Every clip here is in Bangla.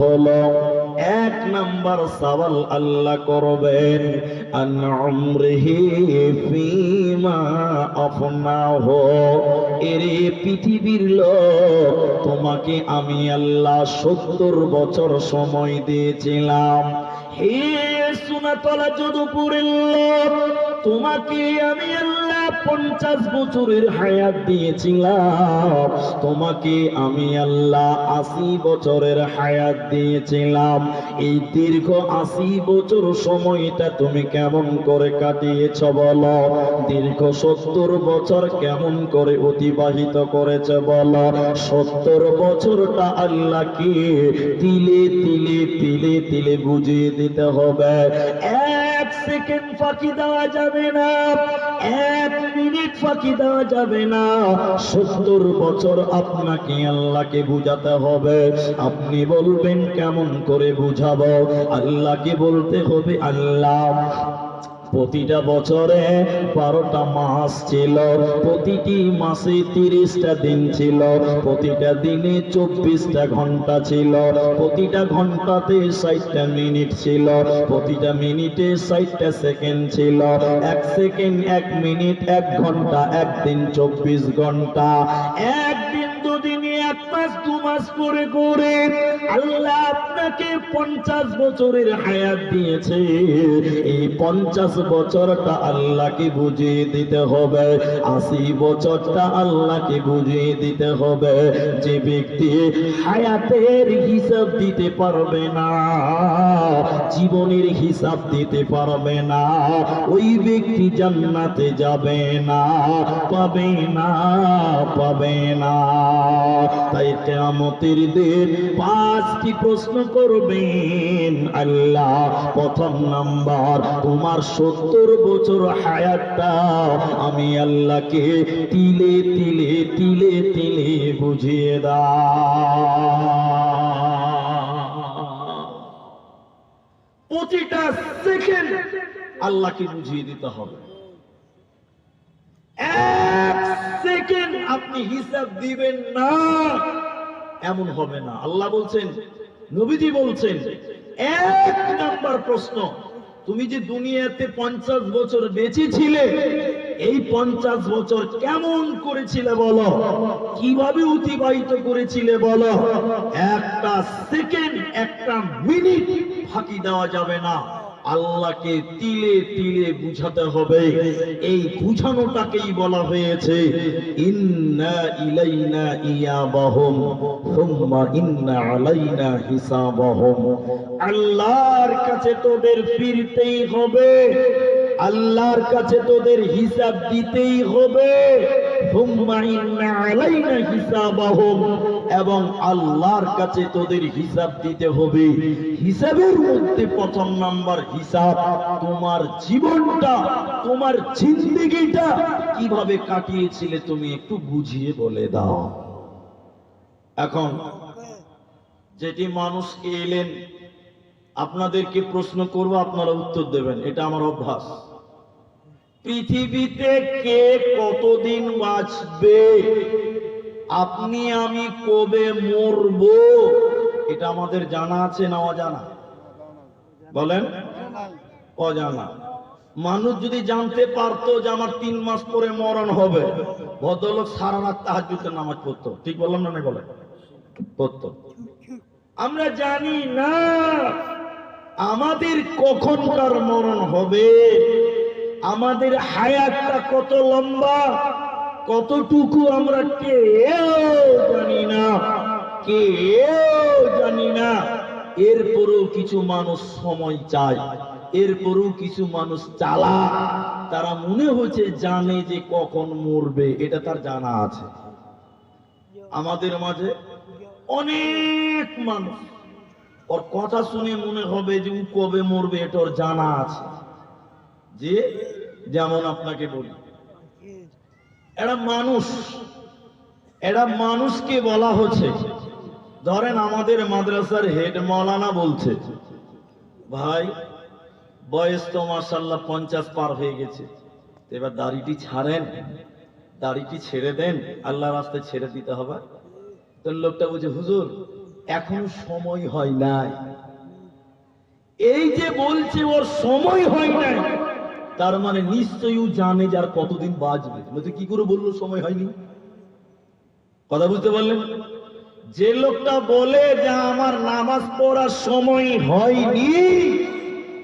হলো এক নাম্বার সওয়াল আল্লাহ করবেন আন উমরিহি ফিমা আফনাহু। এরে পৃথিবীর লোক, তোমাকে আমি আল্লাহ 70 বছর সময় দিয়েছিলাম। হে সুনাতলা যদুপুরের লোক, তোমাকে আমি আল্লাহ 50 বছরের হায়াত দিয়েছিলাম। তোমাকে আমি আল্লাহ 80 বছরের হায়াত দিয়েছিলাম। এই দীর্ঘ 80 বছর সময়টা তুমি কেমন করে কাটিয়েছ বলো? দীর্ঘ 70 বছর কেমন করে অতিবাহিত করেছ বলো? 70 বছরটা আল্লাহকে তিলে তিলে তিলে তিলে বুঝিয়ে দিতে হবে। এক সেকেন্ড ফাঁকি দেওয়া যাবে না, এক মিনিট ফাঁকি দেওয়া যাবে না। 70 বছর আপনাকে আল্লাহকে বুঝাতে হবে। আপনি বলবেন কেমন করে বুঝাবো? আল্লাহকে বলতে হবে, আল্লাহ প্রতিটা বছরে 12টা মাস ছিল, প্রতিটি মাসে 30টা দিন ছিল, প্রতিটা দিনে 24টা ঘন্টা ছিল, প্রতিটা ঘন্টাতে 60টা মিনিট ছিল, প্রতিটা মিনিটে 60টা সেকেন্ড ছিল। এক সেকেন্ড, এক মিনিট, এক ঘন্টা, একদিন 24 ঘন্টা। একদিন, দুদিনে, এক মাস, 2 মাস করে করে আল্লাহ আপনাকে 50 বছরের হায়াত দিয়েছে। এই 50 বছরটা আল্লাহকে বুঝিয়ে দিতে হবে, 80 বছরটা আল্লাহকে বুঝিয়ে দিতে হবে। যে ব্যক্তি হায়াতের হিসাব দিতে পারবে না, জীবনের হিসাব দিতে পারবে না, ওই ব্যক্তি জান্নাতে যাবে না, পাবে না, পাবে না। তাই কিয়ামতের দিন 5টি প্রশ্ন করবেন আল্লাহ। প্রথম নাম্বার, তোমার 70 বছর হায়াতটা আমি আল্লাহকে তিলে তিলে তিলে তিলে বুঝিয়ে দাও। প্রতিটা সেকেন্ড আল্লাহকে বুঝিয়ে দিতে হবে। এক সেকেন্ড আপনি হিসাব দিবেন না, এমন হবে না। আল্লাহ বলছেন, নবীজি বলছেন, এক নাম্বার প্রশ্ন, তুমি যে দুনিয়াতে 50 বছর বেঁচে ছিলে, এই 50 বছর কেমন করেছিলে বলো? কিভাবে অতিবাহিত করেছিলে বলো? একটা সেকেন্ড, একটা মিনিট ফাঁকি দেওয়া যাবে না। আল্লাহকে তিলে তিলে বুঝাতে হবে। এই বুঝানোটাকেই বলা হয়েছে ইন্না ইলাইনা ইয়াবাহুম সুম্মা ইন্না আলাইনা হিসাবাহুম। আল্লাহর কাছে তোদের ফিরতেই হবে, আল্লাহর কাছে তোদের হিসাব দিতেই হবে। সুম্মা ইন্না আলাইনা হিসাবাহুম, এবং আল্লাহর কাছে তোদের হিসাব দিতে হবে। হিসাবের মধ্যে প্রথম নাম্বার হিসাব, তোমার জীবনটা, তোমার জিন্দেগিটা কিভাবে কাটিয়েছিলে তুমি একটু বুঝিয়ে বলে দাও। এখন যেটি মানুষকে এলেন, আপনাদেরকে প্রশ্ন করব, আপনারা উত্তর দেবেন, এটা আমার অভ্যাস। পৃথিবীতে কে কতদিন বাঁচবে, আপনি আমি কবে মরব, এটা আমাদের জানা আছে না অজানা? বলেন, অজানা। মানুষ যদি জানতে পারতো যে আমার 3 মাস পরে মরণ হবে, ভদ্রলোক সারা রাত তাহাজ্জুদের নামাজ পড়তো। ঠিক বললাম না? বলে পড়তো। আমরা জানি না আমাদের কখনকার মরণ হবে, আমাদের হায়াতটা কত লম্বা, কতটুকু আমরা কেউ জানি না, কেউ জানি না। এরপরেও কিছু মানুষ সময় চায়, এরপরেও কিছু মানুষ চালাক, তারা মনে হচ্ছে জানে যে কখন মরবে, এটা তার জানা আছে। আমাদের মাঝে অনেক মানুষ, ওর কথা শুনে মনে হবে যে ও কবে মরবে এটা ওর জানা আছে। যে যেমন আপনাকে বলি, এরা মানুষকে বলা হচ্ছে, ধরেন আমাদের মাদ্রাসার হেড মাওলানা বলছে, ভাই বয়স তো মাশাআল্লাহ 50 পার হয়ে গেছে, এবার দাড়িটি ছাড়েন, দাড়িটি ছেড়ে দেন, আল্লাহর রাস্তায় ছেড়ে দিতে হবে। তো লোকটা বলছে, হুজুর এখনো সময় হয় নাই। এই যে বলছে ওর সময় হয় নাই, তার মানে নিশ্চয়ই ও জানে যার কতদিন বাঁচবে। নয়তো কি করে বললো সময় হয়নি? কথা বুঝতে পারলেন? যে লোকটা বলে যে আমার নামাজ পড়ার সময় হয়নি,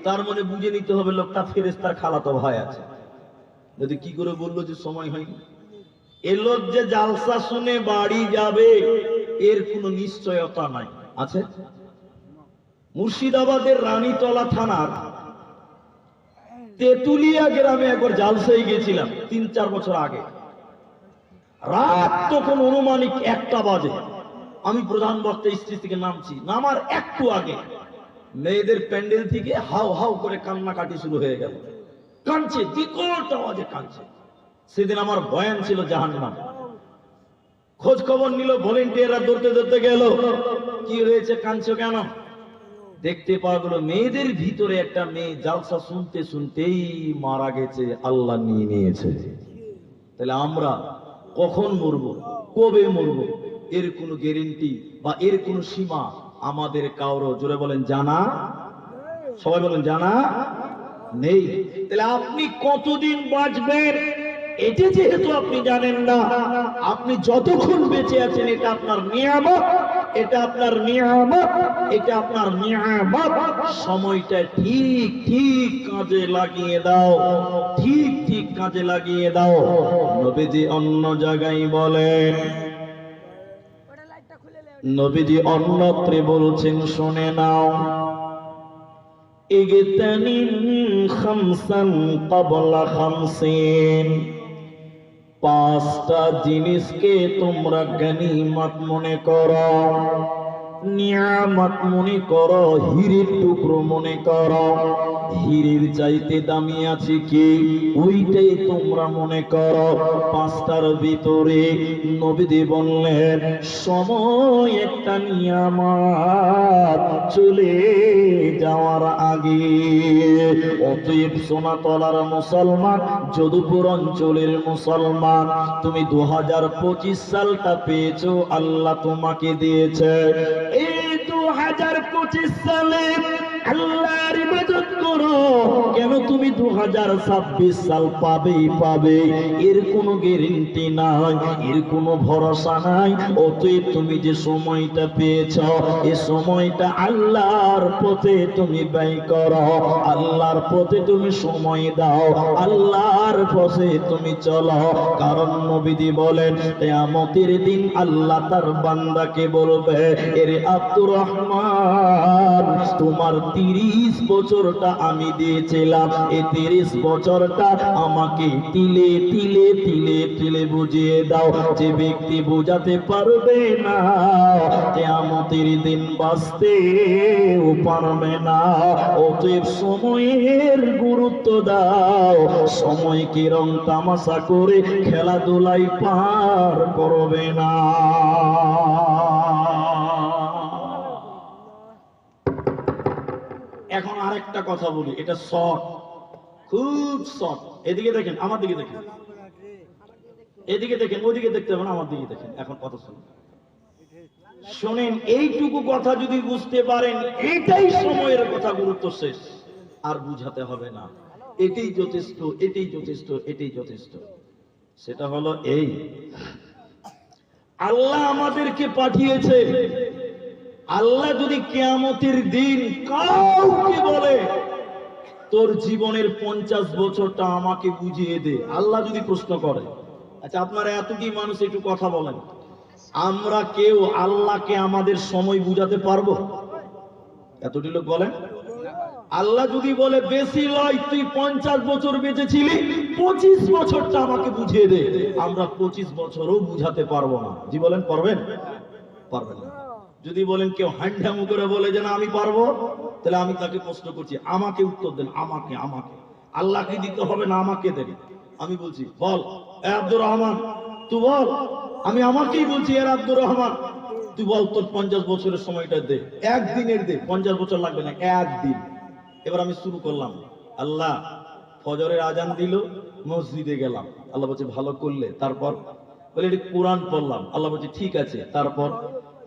তার মানে বুঝে নিতে হবে লোকটা ফেরেশতার খালাতো ভাই আছে। যদি কি করে বললো যে সময় হয়নি? এ লোক যে জালসা শুনে বাড়ি যাবে এর কোনো নিশ্চয়তা নাই। আছে? মুর্শিদাবাদের রানীতলা থানার তেতুলিয়া গ্রামে একবার জালসায় গিয়েছিলাম 3-4 বছর আগে। রাত তখন অনুমানিক 1টা বাজে। আমি প্রধান বক্তা স্টেজ থেকে নামছি, নামার একটু আগে মেয়েদের প্যান্ডেল থেকে হাউ হাউ করে কান্নাকাটি শুরু হয়ে গেল। কাঁদছে, বিকট আওয়াজে কাঁদছে। সেদিন আমার বয়ান ছিল জাহান্নাম। খোঁজ খবর নিল, ভলেন্টিয়াররা দৌড়তে দৌড়তে গেল। কি হয়েছে, কাঁদছো কেন? দেখতে পাওয়া গেল মেয়েদের ভিতরে একটা মেয়ে জালসা শুনতে শুনতেই মারা গেছে, আল্লাহ নিয়ে নিয়েছে। তাহলে আমরা কখন মরবো, কবে মরবো, এর কোনো গ্যারেন্টি বা এর কোনো সীমা আমাদের কারো, জোরে বলেন, জানা? সবাই বলেন জানা নেই। তাহলে আপনি কতদিন বাঁচবেন এটা যেহেতু আপনি জানেন না, আপনি যতক্ষণ বেঁচে আছেন এটা আপনার নিয়ামত, এটা আপনার নিয়ামত, এটা আপনার নিয়ামত। সময়টা ঠিক ঠিক কাজে লাগিয়ে দাও, ঠিক ঠিক কাজে লাগিয়ে দাও। নবীজি অন্য জায়গায় বলেন, নবীজি অন্যত্রে বলছেন, শুনে নাও, ইগতানিম খামসান ক্বাবলা খামসিন, 5টা জিনিসকে তোমরা গনিমত মনে করো, নিয়ামত মনে করো, হীরের টুকরো মনে করো। হীরের চাইতে দামি আছে কি, ওইটাই তোমরা মনে করো। 5টার ভিতরে নবীজি বললেন সময় একটা নিয়ামত, চলে যাওয়ার আগে। অতএব সোনাতলার মুসলমান, যদুপুর অঞ্চলের মুসলমান, তুমি 2025 সালটা পেয়েছো, আল্লাহ তোমাকে দিয়েছে। এই 2025 সালে আল্লাহর ইবাদত করো। কেন তুমি 2026 সাল পাবেই পাবে, এর কোনো গ্যারান্টি নাই, এর কোনো ভরসা নাই। অতএব তুমি যে সময়টা পেয়েছ, এই সময়টা আল্লাহর পথে তুমি ব্যয় করো, আল্লাহর পথে তুমি সময় দাও, আল্লাহর পথে তুমি চলো। কারণ নবীজি বলেন কিয়ামতের দিন আল্লাহ তার বান্দাকে বলবে, এরে আব্দুর রহমান, তোমার 30 বছরটা আমি দিয়েছিলাম, এই 30 বছরটা আমাকে তিলে তিলে তিলে তিলে বুঝিয়ে দাও। যে ব্যক্তি বোঝাতে পারবে না, কিয়ামতের দিন বাঁচতেও পারবে না। অতএব সময়ের গুরুত্ব দাও, সময়কে রং তামাশা করে খেলাধুলায় পার করবে না। এখন আরেকটা কথা বলি, এটা শর্ট, খুব শর্ট। এদিকে দেখেন, আমার দিকে দেখেন, এদিকে দেখেন, ওইদিকে দেখতে হবে না, আমার দিকে দেখেন। এখন কথা শুনুন, শোনেন, এইটুকু কথা যদি বুঝতে পারেন, এটাই সময়ের কথা, গুরুত্ব শেষ, আর বুঝাতে হবে না। এটাই যথেষ্ট, এটাই যথেষ্ট, এটাই যথেষ্ট। সেটা হলো এই, আল্লাহ আমাদেরকে পাঠিয়েছে। আল্লাহ যদি কিয়ামতের দিন কাউকে বলে তোর জীবনের 50 বছরটা আমাকে বুঝিয়ে দে, আল্লাহ যদি প্রশ্ন করে, আচ্ছা আপনারা এতটি মানুষ একটু কথা বলেন, আমরা কেউ আল্লাহকে আমাদের সময় বুঝাতে পারবো? এতটি লোক বলেন। আল্লাহ যদি বলে বেশি লয়, তুই 50 বছর বেঁচেছিলি, 25 বছরটা আমাকে বুঝিয়ে দে, আমরা 25 বছরও বুঝাতে পারবো না। জি বলেন, পারবেন? পারবেন না। যদি বলেন কেউ হান্ডামু করে বলে যে না আমি পারবো, তাহলে আমি তাকে প্রশ্ন করছি, আমাকে উত্তর দেন, আমাকে, আমাকে। আল্লাহকে দিতে হবে না, আমাকে দেন। আমি বলছি, বল এ আব্দুর রহমান, তুই বল। আমি আমাকেই বলছি, এর আব্দুর রহমান, তুই বল তোর 50 বছরের সময়টা দে, একদিনের দে, 50 বছর লাগবে না, একদিন। এবার আমি শুরু করলাম, আল্লাহ ফজরের আজান দিল, মসজিদে গেলাম, আল্লাহ বলছে ভালো করলে। তারপর বলে কোরআন পড়লাম, আল্লাহ বলছে ঠিক আছে। তারপর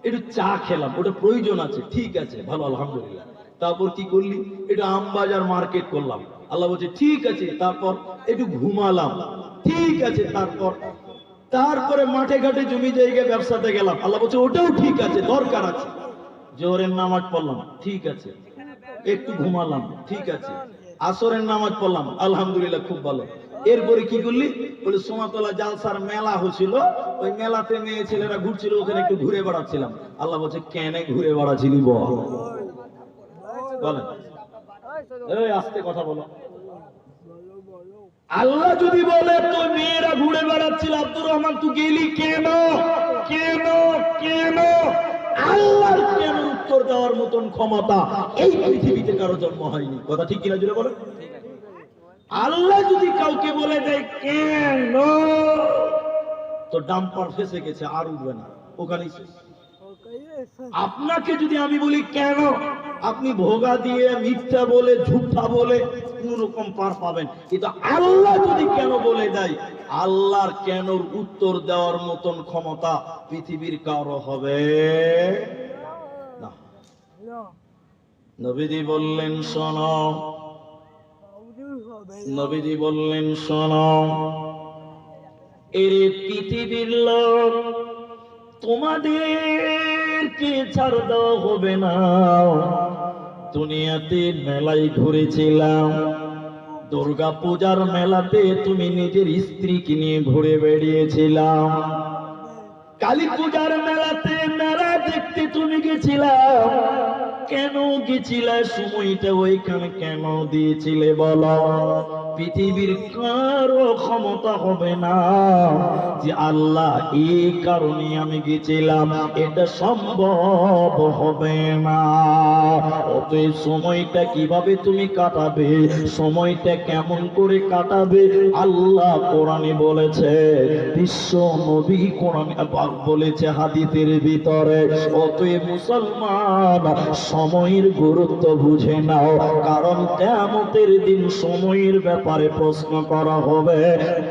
একটু চা খেলাম, ওটা প্রয়োজন আছে, ঠিক আছে, ভালো, আলহামদুলিল্লাহ। তারপর কি করলি? একটু আমবাজার মার্কেট করলাম, আল্লাহ বলছে ঠিক আছে। তারপর একটু ঘুমালাম, ঠিক আছে। তারপরে মাঠে ঘাটে জমি জায়গায় ব্যবসাতে গেলাম, আল্লাহ বলছে ওটাও ঠিক আছে, দরকার আছে। জোহরের নামাজ পড়লাম, ঠিক আছে। একটু ঘুমালাম, ঠিক আছে। আসরের নামাজ পড়লাম, আলহামদুলিল্লাহ, খুব ভালো। এরপরে কি করলি? বলে সোনাতলা জালসার মেলা হয়েছিল, ওই মেলাতে মেয়ে ছেলেরা ঘুরছিল, ওখানে একটু ঘুরে বেড়াচ্ছিলাম। আল্লাহ বলছে কেন ঘুরে বেড়াচ্ছিলি বলেন? এই আস্তে কথা বলো। আল্লাহ যদি বলে তো মেয়েরা ঘুরে বেড়াচ্ছিল, আব্দুর রহমান তুই গেলি কেন? কেন? কেন? আল্লাহর কেন উত্তর দেওয়ার মতন ক্ষমতা এই পৃথিবীতে কারো জন্ম হয়নি। কথা ঠিক কিনা জুড়ে বলো। আল্লাহ যদি কাউকে বলে দেয় কেন, তো ডাম্পার ফেসে গেছে, আর উঠবে না, ওখানেই শেষ। আপনাকে যদি আমি বলি কেন, আপনি ভোগা দিয়ে, মিথ্যা বলে, ঝুঠা বলে কোন রকম পার পাবেন। কিন্তু আল্লাহ যদি কেন বলে দেয়, আল্লাহর কেনর উত্তর দেওয়ার মতন ক্ষমতা পৃথিবীর কারো হবে না। নবীজি বললেন শোনো, নবীজি বললেন শোনো, এর পৃথিবীর লোক তোমাদেরকে ছাড় দেওয়া হবে না। দুনিয়াতে মেলায় ঘুরেছিলাম, দুর্গা পূজার মেলাতে তুমি নিজের স্ত্রীকে নিয়ে ঘুরে বেরিয়েছিলাম, কালী পূজার মেলাতে মেলা দেখতে তুমি গেছিলাম, কেন গেছিলে? সময়টা ওইখানে কেন দিয়েছিলে বলো? পৃথিবীর কারো ক্ষমতা হবে না যে আল্লাহ এই কারণে আমি গেছিলাম, এটা সম্ভব হবে না। অতএব সময়টা কিভাবে তুমি কাটাবে, সময়টা কেমন করে কাটাবে, আল্লাহ কোরআনে বলেছে, বিশ্ব নবী কোরআনে বলেছে হাদিসের ভিতরে। অতএব মুসলমান সময়ের গুরুত্ব বুঝে নাও, কারণ কিয়ামতের দিন সময়ের ব্যাপারে প্রশ্ন করা হবে,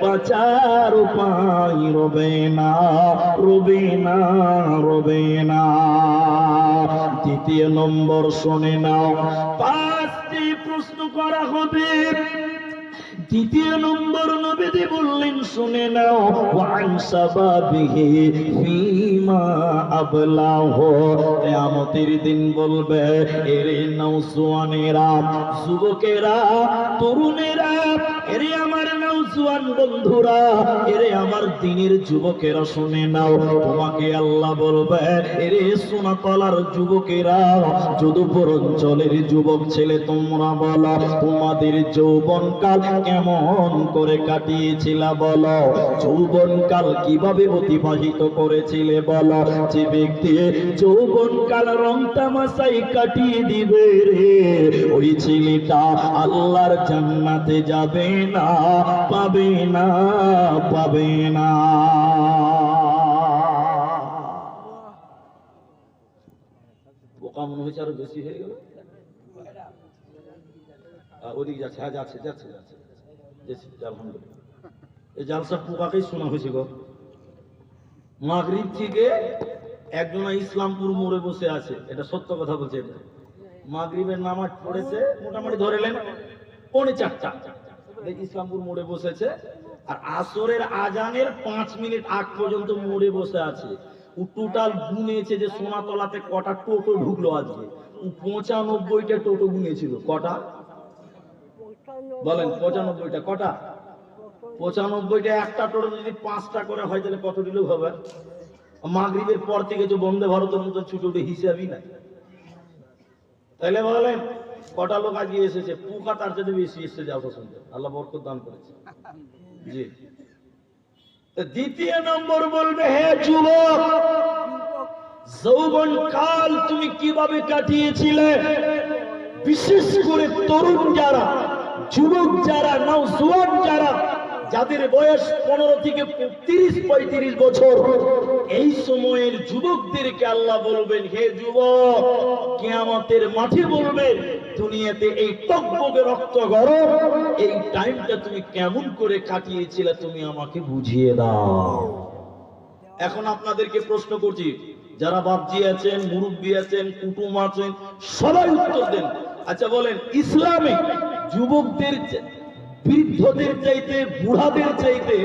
বাঁচার উপায় রবে না, রবে না, রবে না। দ্বিতীয় নম্বর শুনে নাও, 5টি প্রশ্ন করা হবে। দ্বিতীয় নম্বর নবীজি বললেন শুনে নাও, ওয়ান সাবাবিহি ফিমা আবলাহু। কিয়ামতের দিন বলবে, এরে নওজওয়ানেরা, যুবকেরা, তরুণেরা, এরে আমার নওজওয়ান বন্ধুরা, এরে আমার দিনের যুবকেরা শুনে নাও, তোমাকে আল্লাহ বলবে, এরে সোনাতলার যুবকেরা, যদুপুর অঞ্চলের যুবক ছেলে, তোমরা বলো তোমাদের যৌবনকাল কেমন করে কাটিয়েছিলা বলো? যৌবনকাল কিভাবে অতিবাহিত করেছিলে বলো? যে ব্যক্তি যৌবনকাল রং তামাশায় কাটিয়ে দিবে রে, ওই ছেলেটা আল্লাহর জান্নাতে যাবে না, পাবে না, পাবে না। বোকা মনে হয়েছে আরো বেশি হয়ে গেল। ওদিকে যাচ্ছে, হ্যাঁ যাচ্ছে, যাচ্ছে, যাচ্ছে, আলহামদুলিল্লাহ। এই জালসা পোকাকেই শোনা হয়েছে গো। মাগরিব থেকে একজনা ইসলামপুর মোড়ে বসে আছে, এটা সত্য কথা বলছে। এটা মাগরিবের নামাজ পড়েছে, মোটামুটি ধরেলেন 3:45, ইসলামপুর মোড়ে বসেছে। আর আসরের আজানের 5 মিনিট আগ পর্যন্ত মোড়ে বসে আছে। ও টোটাল গুনেছে যে সোনাতলাতে কটা টোটো ঢুকলো আজকে। ও 95টা টোটো গুনেছিল। কটা বলেন? 95টা। কটা? 95টা। একটা টোটো যদি 5টা করে হয় তাহলে কত লোক হবে? মাগরিবের পর থেকে তো বন্দে ভারতের মতো ছুটে হিসাবই নাই। তাহলে বলেন কটা লোক আজকে এসেছে? পোকা তার চেয়ে বেশি এসেছে যাওয়া শুনতে। আল্লাহ বরকত দান করেছে। জি। দ্বিতীয় নম্বর বলবে, হে যুবক, যৌবন কাল তুমি কিভাবে কাটিয়েছিলে? বিশেষ করে তরুণ যারা, যুবক যারা, নওজোয়ান যারা, যাদের বয়স 15 থেকে 30-35 বছর, এই সময়ের যুবকদেরকে আল্লাহ বলবেন, হে যুবক, কিয়ামতের মাঠে বলবেন, দুনিয়াতে এই টকবকে রক্ত গরম এই টাইমটা তুমি কেমন করে কাটিয়েছিলে, তুমি আমাকে বুঝিয়ে দাও। এখন আপনাদেরকে প্রশ্ন করছি, যারা বাপজি আছেন, মুরব্বী আছেন, কুটুম আছেন, সবাই উত্তর দেন। আচ্ছা বলেন, ইসলামে যুবকদের বৃদ্ধদের চাইতে, বুড়াদের চাইতে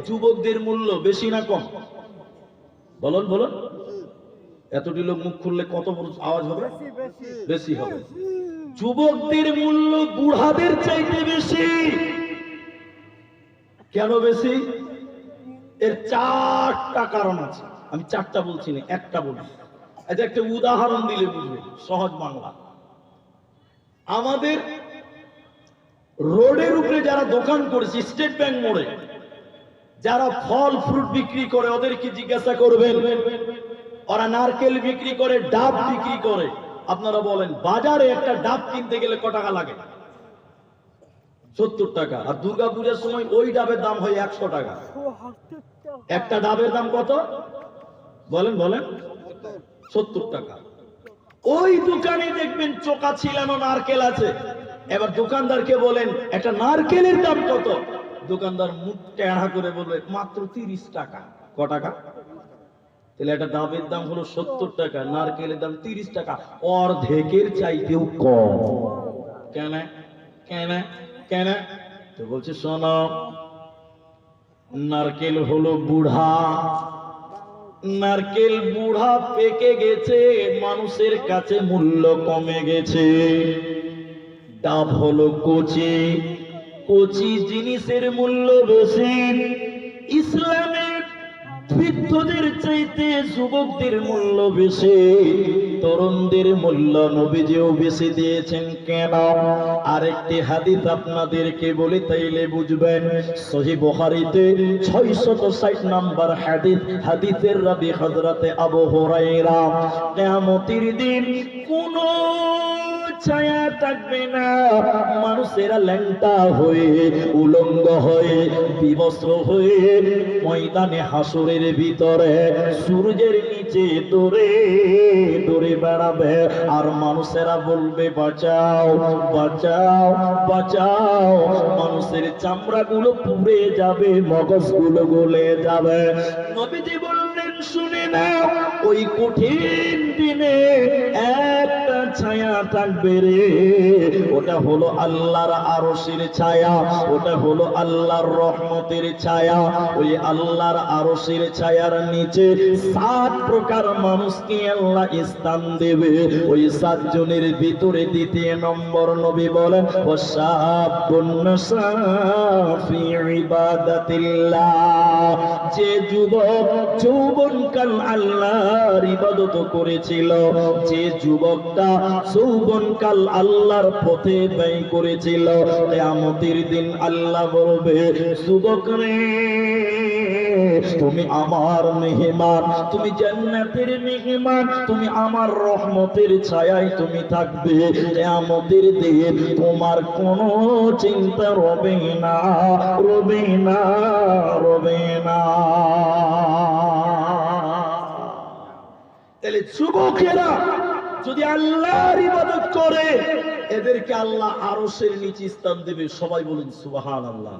যুবকদের মূল্য বেশি না কম? বলুন বলুন। এতটি লোক মুখ খুললে কত বড় আওয়াজ হবে? বেশি হবে। যুবকদের মূল্য বুড়াদের চাইতে বেশি। কেন বেশি? এর 4টা কারণ আছে। আমি 4টা বলছি না, একটা বলি। আচ্ছা, একটা উদাহরণ দিলে বুঝবে, সহজ বাংলা। আমাদের রোডের উপরে যারা দোকান করেছে, স্টেট ব্যাংক মোড়ে যারা ফল ফ্রুট বিক্রি করে, ওদেরকে জিজ্ঞাসা করবেন, ওরা নারকেল বিক্রি করে, ডাব বিক্রি করে। আপনারা বলেন, বাজারে একটা ডাব কিনতে গেলে কত টাকা লাগে? 70 টাকা। আর দুর্গা পূজার সময় ওই ডাবের দাম হয় 100 টাকা। একটা ডাবের দাম কত? বলেন বলেন। 70 টাকা। ওই দোকানে দেখবেন চোকা ছিলানো নারকেল আছে। এবার দোকানদারকে বলেন একটা নারকেলের দাম কত? দোকানদার মুখ টেড়া করে বলবে মাত্র 30 টাকা। ক টাকা? তাহলে একটা ডাবের দাম হলো 70 টাকা, নারকেলের দাম 30 টাকা, অর্ধেকের চাইতেও কম। কেন কেন কেন? তো বলছে, শোনো, নারকেল হলো বুড়া, নারকেল বুড়া পেকে গেছে, মানুষের কাছে মূল্য কমে গেছে। ডাব হলো কচি, কচি জিনিসের মূল্য বেশি। ইসলামের বৃদ্ধদের চাইতে যুবকদের মূল্য বেশি, তরুণদের মূল্য নবীজিও বেশি দিয়েছেন। কেন? আরেকটি হাদিস আপনাদেরকে বলি, তাইলে বুঝবেন। সহিহ বুখারীতে 660 নম্বর হাদিস, হাদিসের রাবী হযরতে আবু হুরায়রা, কিয়ামতের দিন কোন ছায়া থাকবে না, মানুষেরা ল্যাংটা হয়ে, উলঙ্গ হয়ে, বিবস্ত্র হয়ে ময়দানে হাসরের ভিতরে সূর্যের নিচে দৌড়ে দৌড়ে বেড়াবে। আর মানুষেরা বলবে, বাঁচাও বাঁচাও বাঁচাও। মানুষের চামড়াগুলো পুড়ে যাবে, মগজগুলো গলে যাবে। নবীজি বললেন, শুনে নাও, ওই কঠিন দিনে একটা ছায়া থাকবে রে, ওটা হলো আল্লাহর আরশের ছায়া, ওটা হলো আল্লাহর রহমতের ছায়া। ওই আল্লাহর আরশের ছায়ার নিচে 7 প্রকার মানুষকে আল্লাহ স্থান দেবে। ওই 7 জনের ভিতরে 2 নম্বর নবী বলেন, ওয়াশাবুন নাসাফি ইবাদাতিল্লাহ। যে যুবক যৌবনকাল আল্লাহর ইবাদত করেছিল, যে যুবকটা যৌবনকাল আল্লাহর পথে ব্যয় করেছিল, কিয়ামতের দিন আল্লাহ বলবে, যুবক রে, তুমি আমার মেহমান, তুমি জান্নাতের মেহমান, তুমি আমার রহমতের ছায়ায় তুমি থাকবে। কিয়ামতের দিন তোমার কোনো চিন্তা রবে না, রবে না, রবে না। তাহলে যুবকেরা যদি আল্লাহর ইবাদত করে, এদেরকে আল্লাহ আরশের নিচে স্থান দেবে। সবাই বলুন সুবহানাল্লাহ।